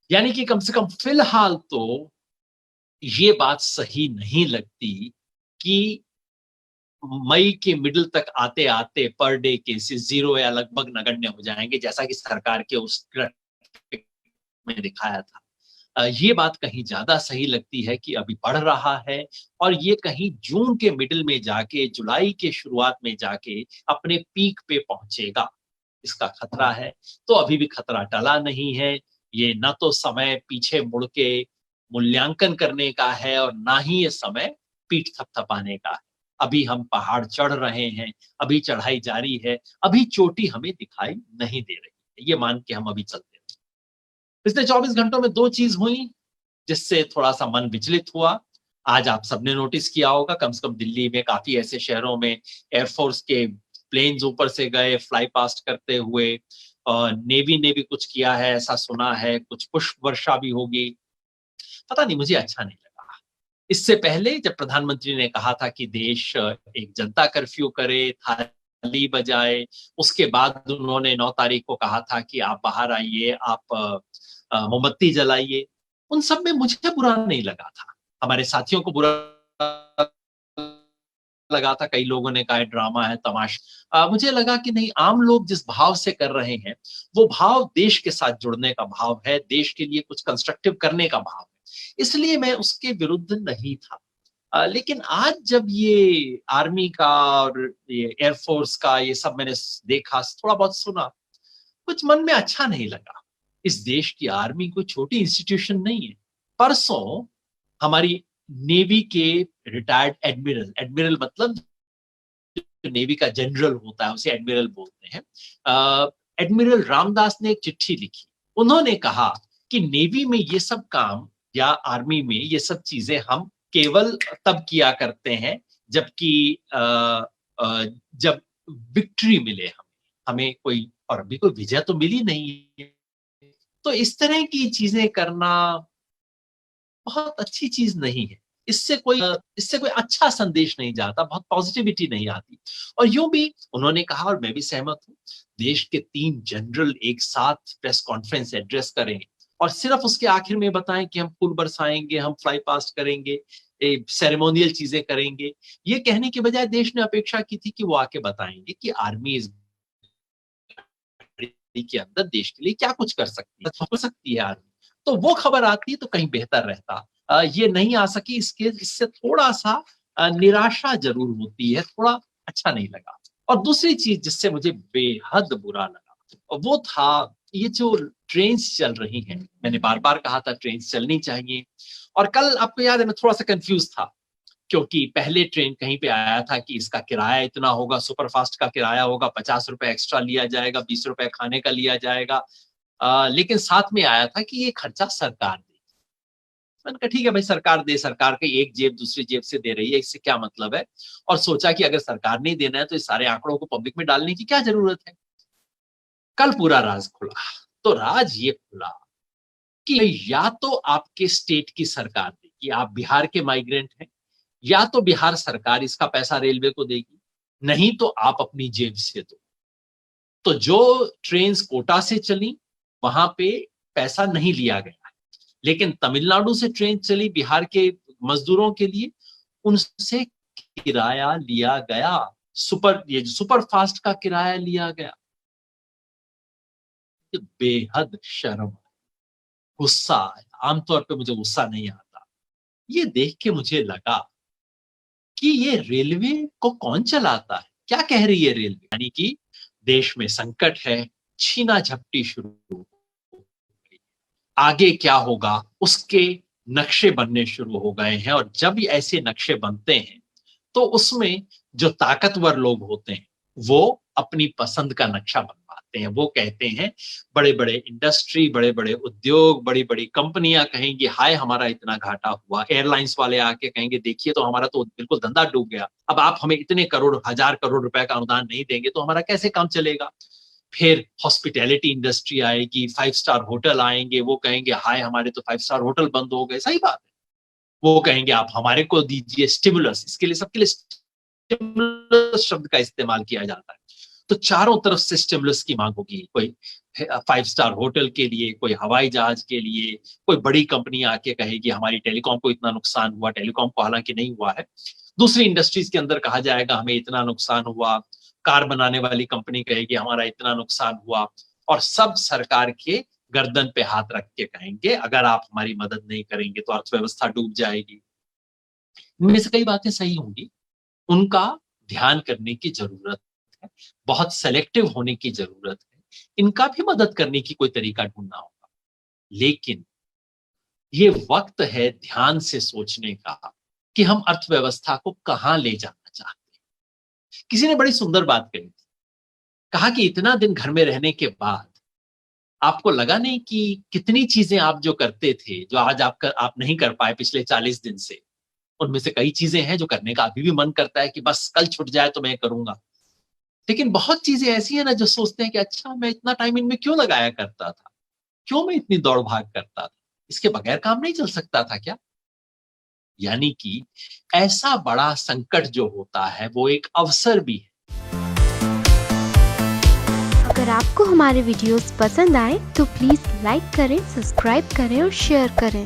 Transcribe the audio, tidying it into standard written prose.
यानी कि कम से कम फिलहाल तो ये बात सही नहीं लगती कि मई के मिडिल तक आते-आते पर डे केसेस 0 या लगभग नगण्य हो जाएँगे, जैसा कि सरकार के उस ग्राफिक में दिखाया था। ये बात कहीं ज़्यादा सही लगती है कि अभी बढ़ रहा है और ये कहीं जून के मिडल में जाके, जुलाई के शुरुआत में जाके अपने पीक पे पहुँचेगा, इसका खतरा है। तो अभी भी खतरा टला नहीं है। ये ना तो समय पीछे मुड़ के मूल्यांकन करने का है और ना ही ये समय पीठ थपथपाने का है। अभी हम पहाड़ चढ़ रहे हैं, अभी चढ़ाई जारी है, अभी चोटी हमें दिखाई नहीं दे रही है। ये मान के हम अभी चलते हैं। पिछले 24 घंटों में 2 चीज़ हुई जिससे थोड़ा-सा मन विचलित हुआ। आज आप सबने नोटिस किया होगा कम से कम दिल्ली में काफ़ी ऐसे शहरों में एयरफ़ोर्स के प्लेन्स ऊपर से गए फ्लाई पास्ट करते हुए। नेवी ने भी कुछ किया है ऐसा सुना है, कुछ पुष्प वर्षा भी होगी। पता नहीं मुझे अच्छा नहीं लगा। इससे पहले जब प्रधानमंत्री ने कहा था कि देश एक जनता कर्फ्यू करे, थाली बजाए, उसके बाद उन्होंने 9 तारीख को कहा था कि आप बाहर आइए, आप मोमबत्ती जलाइए। उन सब में मुझे बुरा नहीं लगा था। हमारे साथियों को बुरा लगा था, कई लोगों ने कहा है ड्रामा है, तमाशा। मुझे लगा कि नहीं आम लोग जिस भाव से कर रहे हैं, वो भाव देश के साथ जुड़ने का भाव है, देश के लिए कुछ कंस्ट्रक्टिव करने का भाव है। इसलिए मैं उसके विरुद्ध नहीं था। लेकिन आज जब ये आर्मी का और ये एयरफोर्स का ये सब मैंने देखा, थोड़ा बहुत सुना, कुछ मन में अच्छा नहीं लगा। इस देश की आर्मी कोई छोटी इंस्टीट्यूशन नहीं है। परसों हमारी नेवी के रिटायर्ड एडमिरल, एडमिरल मतलब जो नेवी का जनरल होता है उसे एडमिरल बोलते हैं। एडमिरल रामदास ने एक चिट्ठी लिखी। उन्होंने कहा कि नेवी में ये सब काम या आर्मी में ये सब चीजें हम केवल तब किया करते हैं जबकि जब विक्ट्री मिले हमें, हमें कोई और अभी कोई विजय तो मिली नहीं है। तो इस तरह की चीजें करना बहुत अच्छी चीज नहीं है। इससे कोई अच्छा संदेश नहीं जाता, बहुत पॉजिटिविटी नहीं आती। और यूँ भी उन्होंने कहा और मैं भी सहमत हूँ, देश के 3 जनरल एक साथ प्रेस कॉन्फ्रेंस एड्रेस करें और सिर्फ उसके आखिर में बताएं कि हम फूल बरसाएंगे, हम फ्लाई पास्ट करेंगे, सेरेमोनियल चीजें करेंगे। ये कहने के बजाय देश ने अपेक्षा की थी कि वो आके बताएंगे कि आर्मी इस घड़ी के अंदर देश के लिए क्या कुछ कर सकती है, हो सकती है आर्मी। तो वो खबर आती तो कहीं बेहतर रहता। ये नहीं आ सकी, इससे थोड़ा-सा निराशा ज़रूर होती है, थोड़ा अच्छा नहीं लगा। और दूसरी चीज़ जिससे मुझे बेहद बुरा लगा, वो था ये जो ट्रेन्स चल रही हैं, मैंने बार-बार कहा था ट्रेन्स चलनी चाहिए और कल आपको याद है मैं थोड़ा-सा कन्फ्यूज़ था। क्योंकि पहले ट्रेन कहीं पे आया था कि इसका किराया इतना होगा, सुपरफास्ट का किराया होगा, ₹50 एक्स्ट्रा लिया जाएगा, ₹20 खाने का लिया जाएगा। लेकिन साथ में आया था कि ये खर्चा सरकार देगी। मैंने कहा ठीक है भाई सरकार दे, सरकार की एक जेब दूसरी जेब से दे रही है, इससे क्या मतलब है? और सोचा कि अगर सरकार ने ही देना है तो इस सारे आंकड़ों को पब्लिक में डालने की क्या ज़रूरत है? कल पूरा राज खुला। तो राज ये खुला कि या तो आपके स्टेट की सरकार देगी, आप बिहार के माइग्रेंट हैं, या तो बिहार सरकार इसका पैसा रेलवे को देगी, नहीं तो आप अपनी जेब से दो। तो जो ट्रेन्स कोटा से चली, वहां पे पैसा नहीं लिया गया, लेकिन तमिलनाडु से ट्रेन चली बिहार के मजदूरों के लिए, उनसे किराया लिया गया। ये सुपर फास्ट का किराया लिया गया। ये बेहद शर्म, गुस्सा आया। आमतौर पे मुझे गुस्सा नहीं आता। ये देख के मुझे लगा कि ये रेलवे को कौन चलाता है? क्या कह रही है रेलवे? यानी कि देश में संकट है, छीना-झपटी शुरू हो गई। आगे क्या होगा? उसके नक्शे बनने शुरू हो गए हैं और जब ऐसे नक्शे बनते हैं, तो उसमें जो ताकतवर लोग होते हैं, वो अपनी पसंद का नक्शा बनवाते हैं। वो कहते हैं बड़े-बड़े इंडस्ट्री, बड़े-बड़े उद्योग, बड़ी-बड़ी कंपनियाँ कहेंगी हाय हमारा इतना घाटा हुआ। एयरलाइंस वाले आके कहेंगे देखिए तो हमारा तो बिल्कुल धंधा डूब गया। अब आप हमें इतने करोड़, हज़ार करोड़ रुपए का अनुदान नहीं देंगे तो हमारा कैसे काम चलेगा? फिर हॉस्पिटैलिटी इंडस्ट्री आएगी, 5 स्टार होटल आएँगे, वो कहेंगे हाय हमारे तो 5 स्टार होटल बंद हो गए। सही बात है। वो कहेंगे आप हमारे को दीजिए स्टिमुलस, इसके लिए सबके लिए स्टिमुलस शब्द का इस्तेमाल किया जाता है। तो चारों तरफ से स्टिमुलस की मांग होगी। कोई 5 स्टार होटल के लिए, कोई हवाई जहाज के लिए, कोई बड़ी कंपनी आके कहेगी हमारी टेलीकॉम को इतना नुकसान हुआ, टेलीकॉम को हालांकि नहीं हुआ है, दूसरी इंडस्ट्रीज के अंदर कहा जाएगा हमें इतना नुकसान हुआ, कार बनाने वाली कंपनी कहेगी हमारा इतना नुकसान हुआ, और सब सरकार के गर्दन पे हाथ रख के कहेंगे अगर आप हमारी मदद नहीं करेंगे तो अर्थव्यवस्था डूब जाएगी। इनमें से कई बातें सही होंगी, उनका ध्यान करने की जरूरत है, बहुत सेलेक्टिव होने की जरूरत है, इनका भी मदद करने की कोई तरीका ढूंढना होगा। लेकिन ये वक्त है ध्यान से सोचने का कि हम अर्थव्यवस्था को कहां ले जाना चाहते हैं। किसी ने बड़ी सुंदर बात कही थी, कहा कि इतना दिन घर में रहने के बाद आपको लगा नहीं कि कितनी चीजें आप जो करते थे, जो आज आप नहीं कर पाए पिछले 40 दिन से, उनमें से कई चीजें हैं जो करने का अभी भी मन करता है कि बस कल छूट जाए तो मैं करूंगा। लेकिन बहुत चीजें ऐसी है ना जो सोचते हैं कि अच्छा मैं इतना टाइम इनमें क्यों लगाया करता था, क्यों मैं इतनी दौड़ भाग करता था, इसके बगैर काम नहीं चल सकता था क्या? यानी कि ऐसा बड़ा संकट जो होता है वो एक अवसर भी है। अगर आपको हमारे वीडियोस पसंद आए तो प्लीज लाइक करें, सब्सक्राइब करें और शेयर करें।